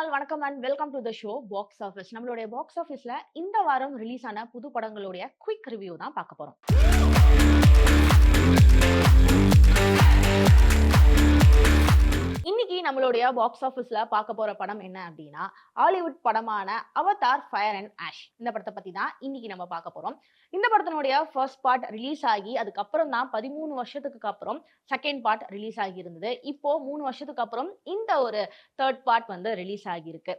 All வணக்கம் and welcome to the show box office. நம்மளுடைய box ஆஃபீஸ்ல இந்த வாரம் ரிலீஸ் ஆன புது படங்களுடைய குயிக் ரிவ்யூ தான் பார்க்க போறோம். இன்னைக்கு நம்மளுடைய பாக்ஸ் ஆஃபீஸ்ல பார்க்க போற படம் என்ன அப்படின்னா, ஹாலிவுட் படமான அவதார் ஃபயர் அண்ட் ஆஷ். இந்த படத்தை பத்தி தான் இன்னைக்கு நம்ம பார்க்க போறோம். இந்த படத்தினுடைய ஃபர்ஸ்ட் பார்ட் ரிலீஸ் ஆகி அதுக்கப்புறம் தான் 13 வருஷத்துக்கு அப்புறம் செகண்ட் பார்ட் ரிலீஸ் ஆகி இருந்தது. இப்போ 3 வருஷத்துக்கு அப்புறம் இந்த ஒரு தேர்ட் பார்ட் வந்து ரிலீஸ் ஆகியிருக்கு.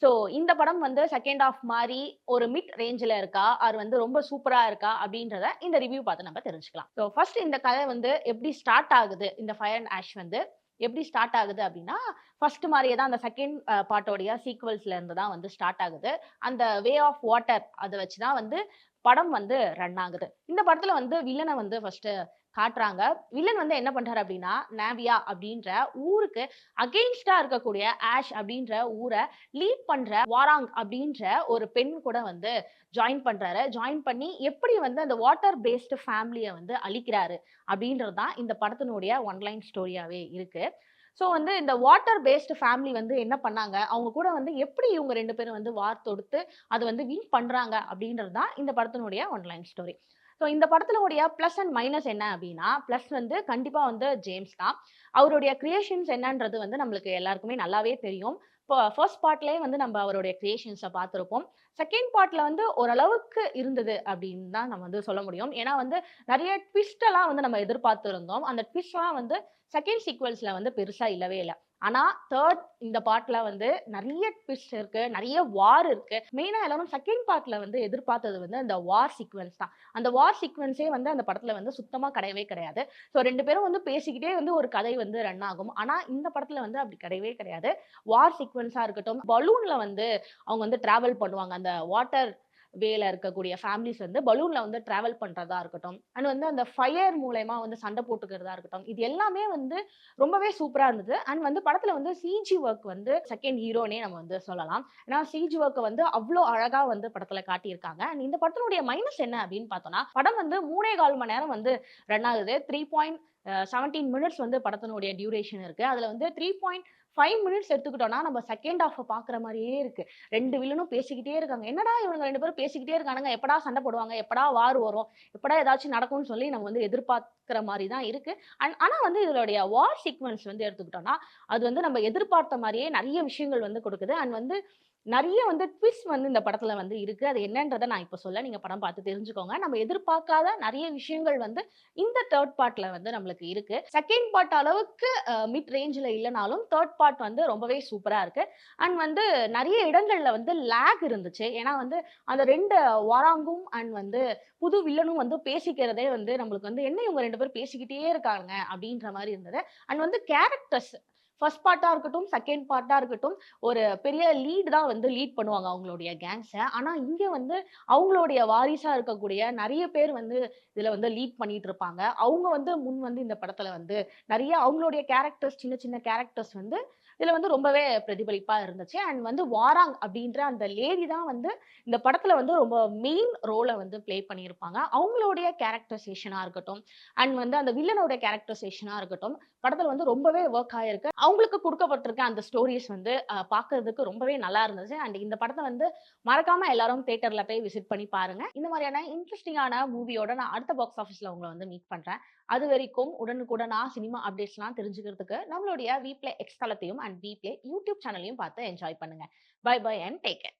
ஸோ இந்த படம் வந்து செகண்ட் ஹாஃப் மாதிரி ஒரு மிட் ரேஞ்சில் இருக்கா, அது வந்து ரொம்ப சூப்பரா இருக்கா அப்படின்றத இந்த ரிவ்யூ பார்த்து நம்ம தெரிஞ்சுக்கலாம். ஸோ ஃபர்ஸ்ட் இந்த கதை வந்து எப்படி ஸ்டார்ட் ஆகுது, இந்த ஃபயர் அண்ட் ஆஷ் வந்து எப்படி ஸ்டார்ட் ஆகுது அப்படின்னா, ஃபர்ஸ்ட் மாரியே தான் அந்த செகண்ட் பார்ட்டோடைய சீக்வல்ஸ்ல இருந்து தான் வந்து ஸ்டார்ட் ஆகுது. அந்த வே ஆஃப் வாட்டர் அத வச்சு தான் வந்து படம் வந்து ரன் ஆகுது. இந்த படத்துல வந்து வில்லன வந்து ஃபர்ஸ்ட் காட்டுறாங்க. வில்லன் வந்து என்ன பண்றாரு அப்படின்னா, நாவியா அப்படின்ற ஊருக்கு அகெயின்ஸ்டா இருக்கக்கூடிய ஆஷ் அப்படின்ற ஊரை லீட் பண்ற வாராங் அப்படின்ற ஒரு பெண் கூட வந்து ஜாயின் பண்றாரு. ஜாயின் பண்ணி எப்படி வந்து அந்த வாட்டர் பேஸ்டு ஃபேமிலியை வந்து அழிக்கிறாரு அப்படின்றது தான் இந்த படத்தினுடைய ஒன்லைன் ஸ்டோரியாவே இருக்கு. ஸோ வந்து இந்த வாட்டர் பேஸ்டு ஃபேமிலி வந்து என்ன பண்ணாங்க, அவங்க கூட வந்து எப்படி இவங்க 2 பேரும் வந்து வார் தொடுத்து அது வந்து வின் பண்றாங்க அப்படின்றது தான் இந்த படத்தினுடைய ஒன்லைன் ஸ்டோரி. ஸோ இந்த படத்தினுடைய ப்ளஸ் அண்ட் மைனஸ் என்ன அப்படின்னா, ப்ளஸ் வந்து கண்டிப்பா வந்து ஜேம்ஸ் தான். அவருடைய கிரியேஷன்ஸ் என்னன்றது வந்து நம்மளுக்கு எல்லாருக்குமே நல்லாவே தெரியும். இப்போ ஃபர்ஸ்ட் பார்ட்லயே வந்து நம்ம அவருடைய கிரியேஷன்ஸை பார்த்துருப்போம். செகண்ட் பார்ட்ல வந்து ஓரளவுக்கு இருந்தது அப்படின்னு தான் நம்ம வந்து சொல்ல முடியும். ஏன்னா வந்து நிறைய ட்விஸ்ட் எல்லாம் வந்து நம்ம எதிர்பார்த்து இருந்தோம். அந்த ட்விஸ்ட்லாம் வந்து செகண்ட் சீக்வல்ஸ்ல வந்து பெருசா இல்லவே இல்ல. ஆனா தேர்ட் இந்த பார்ட்ல வந்து நிறைய ட்விஸ்ட் இருக்கு, நிறைய வார் இருக்கு. மெயினா எல்லாரும் செகண்ட் பார்ட்ல வந்து எதிர்பார்த்தது வந்து அந்த வார் சீக்வென்ஸ் தான். அந்த வார் சீக்வென்ஸே வந்து அந்த படத்துல வந்து சுத்தமா கிடையவே கிடையாது. ஸோ 2 பேரும் வந்து பேசிக்கிட்டே வந்து ஒரு கதை வந்து ரன் ஆகும். ஆனா இந்த படத்துல வந்து அப்படி கிடையவே கிடையாது. வார் சீக்வென்ஸா இருக்கட்டும், பலூன்ல வந்து அவங்க வந்து டிராவல் பண்ணுவாங்க. அந்த வாட்டர் வேல இருக்கக்கூடிய ஃபேமிலிஸ் வந்து பலூன்ல வந்து டிராவல் பண்றதா இருக்கட்டும், அண்ட் வந்து அந்த ஃபயர் மூலியமா வந்து சண்டை போட்டுக்கிறதா இருக்கட்டும், இது எல்லாமே வந்து ரொம்பவே சூப்பரா இருந்தது. அண்ட் வந்து படத்துல வந்து சிஜி ஒர்க் வந்து செகண்ட் ஹீரோனே நம்ம வந்து சொல்லலாம். ஏன்னா சிஜி ஒர்க் வந்து அவ்வளோ அழகா வந்து படத்துல காட்டியிருக்காங்க. அண்ட் இந்த படத்தினுடைய மைனஸ் என்ன அப்படின்னு பார்த்தோம்னா, படம் வந்து 3.25 மணி நேரம் வந்து ரன் ஆகுது. 3.17 மினிட்ஸ் வந்து படத்தினுடைய டியூரேஷன் இருக்கு. அதுல வந்து 3.5 மினிட்ஸ் எடுத்துக்கிட்டோம்னா நம்ம செகண்ட் ஹாஃப் பார்க்குற மாதிரியே இருக்கு. 2 வில்லனும் பேசிக்கிட்டே இருக்காங்க. என்னடா இவனுங்க 2 பேரும் பேசிக்கிட்டே இருக்கானுங்க. எப்படா சண்டை போடுவாங்க? எப்படா வார் வரும்? எப்படா ஏதாச்சும் நடக்கும்னு சொல்லி நம்ம வந்து எதிர்பார்க்கிற மாரி தான் இருக்கு. ஆனா வந்து இதனுடைய வார் சீக்வென்ஸ் வந்து எடுத்துக்கிட்டோம்னா, அது வந்து நம்ம எதிர்பார்த்த மாரியே நெறைய விஷயங்கள் வந்து கொடுக்குது. அண்ட் வந்து நெறைய வந்து ட்விஸ்ட் வந்து இந்த படத்துல வந்து இருக்கு. அது என்னன்றத நான் இப்ப சொல்ல. நீங்க படம் பார்த்து தெரிஞ்சுக்கோங்க. நம்ம எதிர்பார்க்காத நெறைய விஷயங்கள் வந்து இந்த தேர்ட் பார்ட்ல வந்து நம்மளுக்கு இருக்கு. செகண்ட் பார்ட் அளவுக்கு மிட் ரேஞ்ச்ல இல்லனாலும், தேர்ட் பார்ட் வந்து ரொம்பவே சூப்பரா இருக்கு. அண்ட் வந்து நெறைய இடங்கள்ல வந்து லேக் இருந்துச்சு. ஏன்னா வந்து அந்த 2 வாராங்கும் அண்ட் வந்து புது வில்லனும் வந்து பேசிக்கிறதே வந்து நம்மளுக்கு வந்து என்ன இவங்க 2 பேரும் பேசிக்கிட்டே இருக்காங்க அப்படின்ற மாரி இருந்தது. அண்ட் வந்து கேரக்டர்ஸ் ஃபர்ஸ்ட் பார்ட்டா இருக்கட்டும், செகண்ட் பார்ட்டா இருக்கட்டும், ஒரு பெரிய லீட் தான் வந்து லீட் பண்ணுவாங்க அவங்களுடைய கேங்ஸ. ஆனா இங்க வந்து அவங்களுடைய வாரிசா இருக்கக்கூடிய நெறைய பேர் வந்து இதுல வந்து லீட் பண்ணிட்டு இருப்பாங்க. அவங்க வந்து முன் வந்து இந்த படத்துல வந்து நெறைய அவங்களுடைய கேரக்டர்ஸ் சின்ன சின்ன கேரக்டர்ஸ் வந்து இதுல வந்து ரொம்பவே பிரதிபலிப்பா இருந்துச்சு. அண்ட் வந்து வாராங் அப்படின்ற அந்த லேடி தான் வந்து இந்த படத்துல வந்து ரொம்ப மெயின் ரோல வந்து ப்ளே பண்ணியிருப்பாங்க. அவங்களுடைய கேரக்டரைசேஷனா இருக்கட்டும், அண்ட் வந்து அந்த வில்லனோட கேரக்டரைசேஷனா இருக்கட்டும், படத்துல வந்து ரொம்பவே வொர்க் ஆயிருக்கு. அவங்களுக்கு குடுக்கப்பட்டிருக்க அந்த ஸ்டோரீஸ் வந்து பார்க்கறதுக்கு ரொம்பவே நல்லா இருந்துச்சு. அண்ட் இந்த படத்த வந்து மறக்காம எல்லாரும் தியேட்டர்ல போய் விசிட் பண்ணி பாருங்க. இந்த மாதிரியான இன்ட்ரஸ்டிங்கான மூவியோட நான் அடுத்த பாக்ஸ் ஆஃபீஸ்ல உங்கள வந்து மீட் பண்றேன். அதுவரைக்கும் உடனுக்குடனா சினிமா அப்டேட்ஸ்லாம் தெரிஞ்சுக்கிறதுக்கு நம்மளுடைய விப்ளே எக்ஸ் தளத்தையும் அண்ட் விப்ளே யூடியூப் சேனலையும் பார்த்து என்ஜாய் பண்ணுங்க. Bye bye and take care.